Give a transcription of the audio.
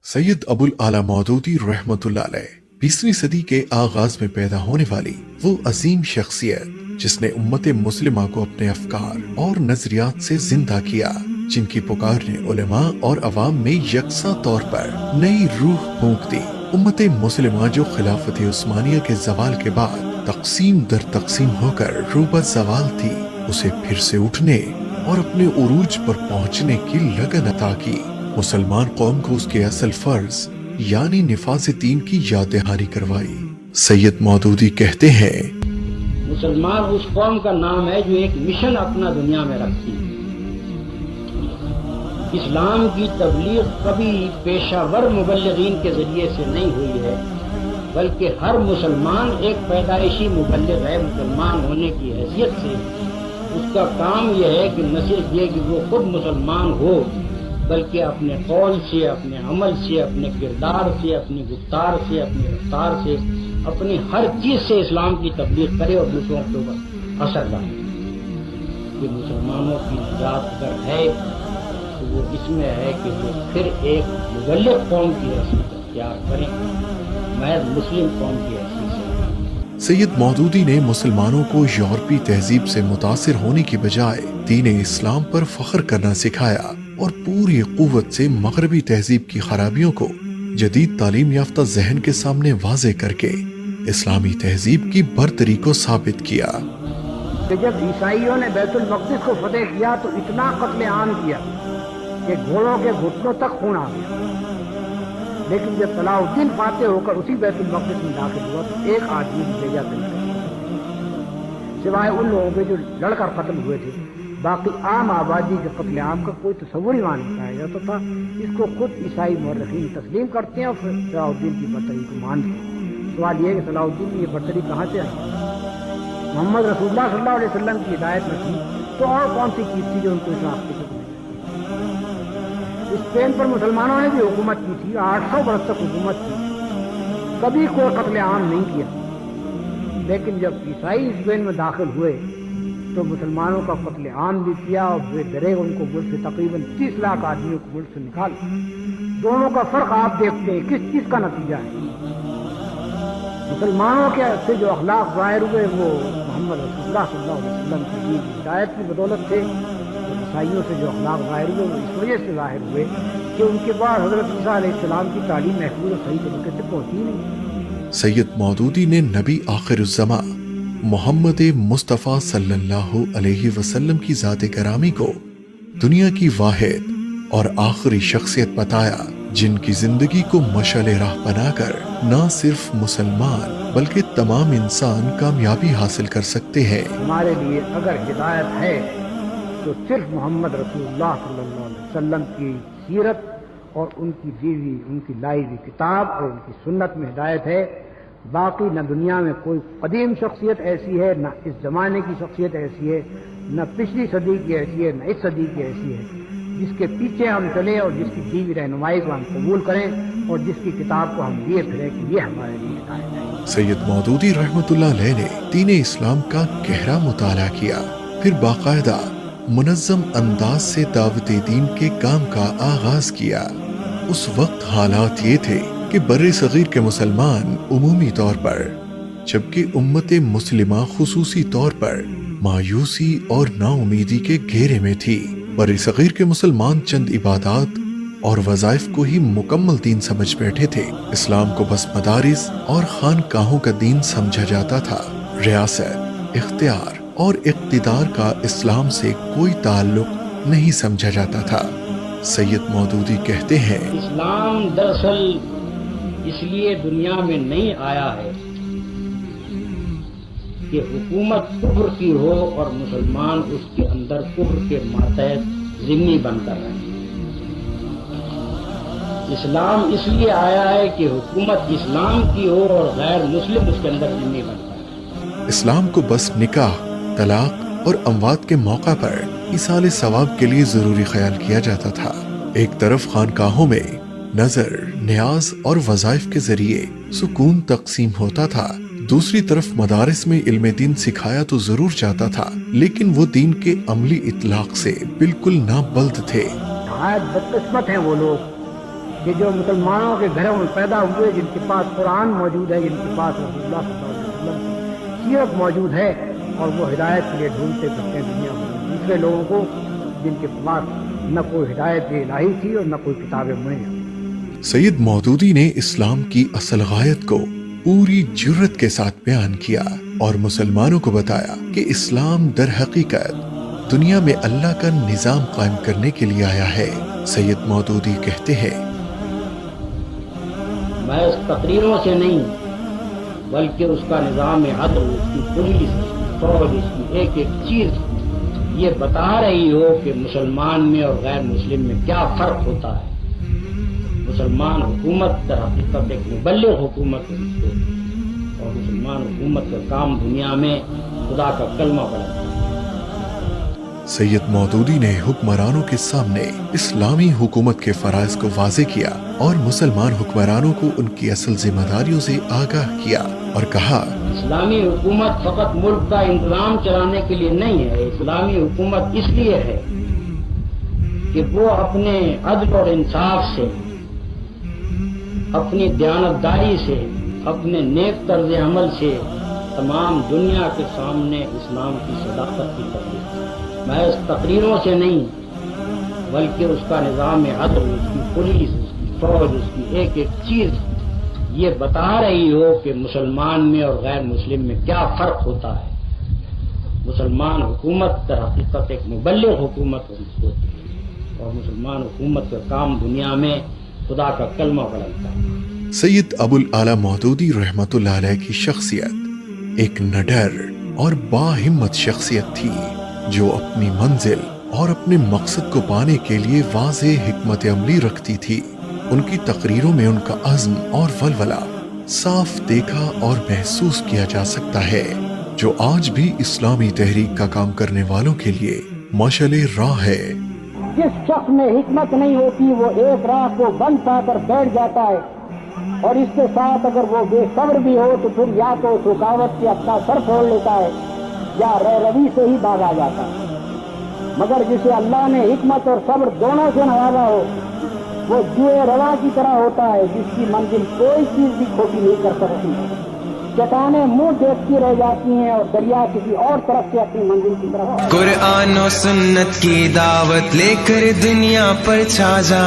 सैयद अबुल आला मौदूदी रहमतुल्लाह अलैह 20वीं सदी के आगाज में पैदा होने वाली वो अजीम शख्सियत जिसने उम्मत मुस्लिमा को अपने अफकार और नजरियात से जिंदा किया, जिनकी पुकार ने उलेमा और अवाम में यकसा तौर पर नई रूह फूंक दी। उम्मत मुस्लिमा जो खिलाफत उस्मानिया के जवाल के बाद तकसीम दर तकसीम होकर रूबा जवाल थी, उसे फिर से उठने और अपने उरूज पर पहुंचने की लगन अता की। मुसलमान कौम को उसके असल फर्ज यानी निफाज़ दीन की याद दहानी करवाई। सैयद मौदूदी कहते हैं, मुसलमान उस कौम का नाम है जो एक मिशन अपना दुनिया में रखती है। इस्लाम की तबलीग कभी पेशावर मुबल्लिगीन के जरिए से नहीं हुई है, बल्कि हर मुसलमान एक पैदाइशी मुबल्लिग है। मुसलमान होने की हैसियत से उसका काम यह है कि न सिर्फ ये कि वो खुद मुसलमान हो, बल्कि अपने कौल से, अपने अमल से, अपने किरदार से, अपनी गुफ्तार से, अपनी रफ्तार से, अपनी हर चीज से इस्लाम की तबलीग करे और दूसरों के ऊपर असर डाले। कि मुसलमानों की निजात अगर है तो वो इसमें है कि वो फिर एक मुबल्लिग कौम की हैसियत तैयार करें, महज मुस्लिम कौम की हैसियत से। सैयद मौदूदी ने मुसलमानों को यूरोपी तहजीब से मुतासिर होने की बजाय दीन इस्लाम पर फख्र करना सिखाया और पूरी कुव्वत से मगरबी तहजीब की खराबियों को जदीद तालीम याफ्ता जहन के सामने वाजे करके इस्लामी तहजीब की बरतरी को साबित किया। कि जब ईसाइयों ने बैतुल मक़दिस को फतेह किया तो इतना कत्ले आम किया कि घोड़ों के घुटनों तक खून आ गया, लेकिन जब सलाहुद्दीन फातेह होकर उसी बैतुल मक़दिस में दाखिल हुआ तो एक आदमी भी भेजा सिवाय उन लोगों के जो लड़कर खत्म हुए थे। बाकी आम आबादी के कत्ले आम का कोई तस्वुर ही वहाँ नहीं पाया जाता था। इसको खुद ईसाई मुर्रिखीन तस्लीम करते हैं और फिर सलाहुद्दीन की बरतरी को मानते हैं। सवाल ये है कि सलाहुद्दीन की ये बरतरी कहाँ से आई? मोहम्मद रसूलुल्लाह सल्लल्लाहु अलैहि वसल्लम की हिदायत में थी तो और कौन सी चीज थी जो उनको इस रास्ते तक ले? स्पेन पर मुसलमानों ने भी हुकूमत की थी, 800 बरस तक हुकूमत की, कभी कोई कत्ले आम नहीं किया। लेकिन जब ईसाई स्पेन में दाखिल हुए तो मुसलमानों का कत्ले आम भी किया और वे डरे उनको मुल्क से तकरीबन 30 लाख आदमियों को मुल्क से निकाला। दोनों का फर्क आप देखते हैं, किस चीज का नतीजा है? मुसलमानों के से जो अखलाक जाहिर हुए वो मोहम्मद रसूलुल्लाह सल्लल्लाहु अलैहि वसल्लम की हिदायत की बदौलत थे। ईसाइयों से जो अखलाक जाहिर हुए वो इस वजह से जाहिर हुए कि उनके बाद हजरत ईसा अलैहिस्सलाम की तालीम महफूज और सही तरीके से पहुंची नहीं। सैयद मौदूदी ने नबी आखिरुज़्ज़मा मोहम्मद मुस्तफ़ा सल्लल्लाहु अलैहि वसल्लम की ज़ात करामी को दुनिया की वाहिद और आखिरी शख्सियत बताया, जिनकी जिंदगी को मशाले राह बनाकर न सिर्फ मुसलमान बल्कि तमाम इंसान कामयाबी हासिल कर सकते हैं। हमारे लिए अगर हिदायत है तो सिर्फ मोहम्मद रसूलुल्लाह सल्लल्लाहु अलैहि वसल्लम की सीरत और उनकी दीवी, उनकी लाई हुई किताब और उनकी सुन्नत में हिदायत है। बाकी न दुनिया में कोई कदीम शख्सियत ऐसी है, न इस जमाने की शख्सियत ऐसी है, न पिछली सदी की ऐसी है, न इस सदी की ऐसी है जिसके पीछे हम चले और जिसकी दीवी रहनुमाई को हम कबूल करें और जिसकी किताब को हम लिए फिरें कि ये हमारे लिए हिदायत है। सैयद मौदूदी रहमतुल्लाह अलैह ने दीन इस्लाम का गहरा मुताला किया, फिर बाकायदा मुनज़्ज़म अंदाज से दावत दीन के काम का आगाज किया। उस वक्त हालात ये थे कि बर्रे सगीर के मुसलमान उमूमी तौर पर, जबकि उम्मत मुस्लिमा खुसूसी तौर पर मायूसी और नाउमीदी के घेरे में थी। बर्रे सगीर के मुसलमान चंद इबादात और वज़ाइफ को ही मुकम्मल दीन समझ बैठे थे। इस्लाम को बस मदारिस और खानकाहों का दीन समझा जाता था। रियासत, इख्तियार और इक़्तिदार का इस्लाम से कोई ताल्लुक नहीं समझा जाता था। सैयद मौदूदी कहते हैं, इस्लाम दरअसल इसलिए दुनिया में नहीं आया है कि हुकूमत कुफ्र की हो और मुसलमान उसके अंदर कुफ्र के मातहत जिम्मी बनकर रहे। इस्लाम इसलिए आया है कि हुकूमत इस्लाम की हो और गैर मुस्लिम उसके अंदर जिम्मी बनकर रहे। इस्लाम को बस निकाह, तलाक और अमवात के मौका पर इसाले सवाब के लिए जरूरी ख्याल किया जाता था। एक तरफ खानकाहों में नजर, न्याज और वज़ाइफ के जरिए सुकून तकसीम होता था, दूसरी तरफ मदारिस में इल्म दीन सिखाया तो जरूर जाता था, लेकिन वो दीन के अमली इतलाक से बिल्कुल नाबल्द थे। बदकिस्मत हैं वो लोग کہ جو مسلمانوں کے گھروں میں پیدا ہوئے، جن کے پاس قرآن موجود ہے، جن کے پاس رسول اللہ صلی اللہ علیہ وسلم کی سیرت موجود ہے، اور وہ ہدایت کے لیے ڈھونڈتے پھرتے ہیں دنیا میں دوسرے لوگوں کو جن کے پاس نہ کوئی ہدایت الہی تھی اور نہ کوئی کتابیں منی۔ سید مودودی نے اسلام کی اصل غایت کو پوری جرت کے ساتھ بیان کیا اور مسلمانوں کو بتایا کہ اسلام در حقیقت دنیا میں اللہ کا نظام قائم کرنے کے لیے آیا ہے۔ سید مودودی کہتے ہیں، محض تقریروں سے نہیں بلکہ اس کا نظام عدل، اس کی پولیس، فوج، اس کی ایک ایک چیز یہ بتا رہی ہو کہ مسلمان میں اور غیر مسلم میں کیا فرق ہوتا ہے۔ مسلمان حکومت در حقیقت ایک مبلغ حکومت ہے، اور مسلمان حکومت کا کام دنیا میں خدا کا کلمہ پڑھانا ہے۔ سید مودودی نے حکمرانوں کے سامنے اسلامی حکومت کے فرائض کو واضح کیا اور مسلمان حکمرانوں کو ان کی اصل ذمہ داریوں سے آگاہ کیا اور کہا، اسلامی حکومت فقط ملک کا انتظام چلانے کے لیے نہیں ہے، اسلامی حکومت اس لیے ہے کہ وہ اپنے عدل اور انصاف سے، اپنی دیانتداری سے، اپنے نیک طرز عمل سے تمام دنیا کے سامنے اسلام کی صداقت کی تقریر، محض تقریروں سے نہیں بلکہ اس کا نظام عدل، اس کی پولیس، اس کی فوج، اس کی ایک ایک چیز یہ بتا رہی ہو کہ مسلمان میں اور غیر مسلم میں کیا فرق ہوتا ہے۔ مسلمان حکومت در حقیقت ایک مبلغ حکومت ہوتی ہے، اور مسلمان حکومت کا کام دنیا میں خدا کا کلمہ پڑھانا ہے۔ سید ابو الاعلی مودودی رحمت اللہ علیہ کی شخصیت ایک نڈر اور باہمت شخصیت تھی جو اپنی منزل اور اپنے مقصد کو پانے کے لیے واضح حکمت عملی رکھتی تھی۔ ان کی تقریروں میں ان کا عزم اور ولولہ صاف دیکھا اور محسوس کیا جا سکتا ہے، جو آج بھی اسلامی تحریک کا کام کرنے والوں کے لیے مشعل راہ ہے۔ جس شخص میں حکمت نہیں ہوتی وہ ایک راہ کو بند پا کر بیٹھ جاتا ہے، اور اس کے ساتھ اگر وہ بے صبر بھی ہو تو پھر یا تو اس رکاوٹ سے اپنا سر پھوڑ لیتا ہے یا روی سے ہی بھاگا جاتا ہے۔ مگر جسے اللہ نے حکمت اور صبر دونوں سے نوازا ہو وہ جوئے رواں کی طرح ہوتا ہے، جس کی منزل کوئی چیز بھی کھوٹی نہیں کر سکتی۔ چٹانیں منہ دیکھتی رہ جاتی ہیں اور دریا کسی اور طرف سے اپنی منزل کی طرف۔ قرآن و سنت کی دعوت لے کر دنیا پر چھا جا۔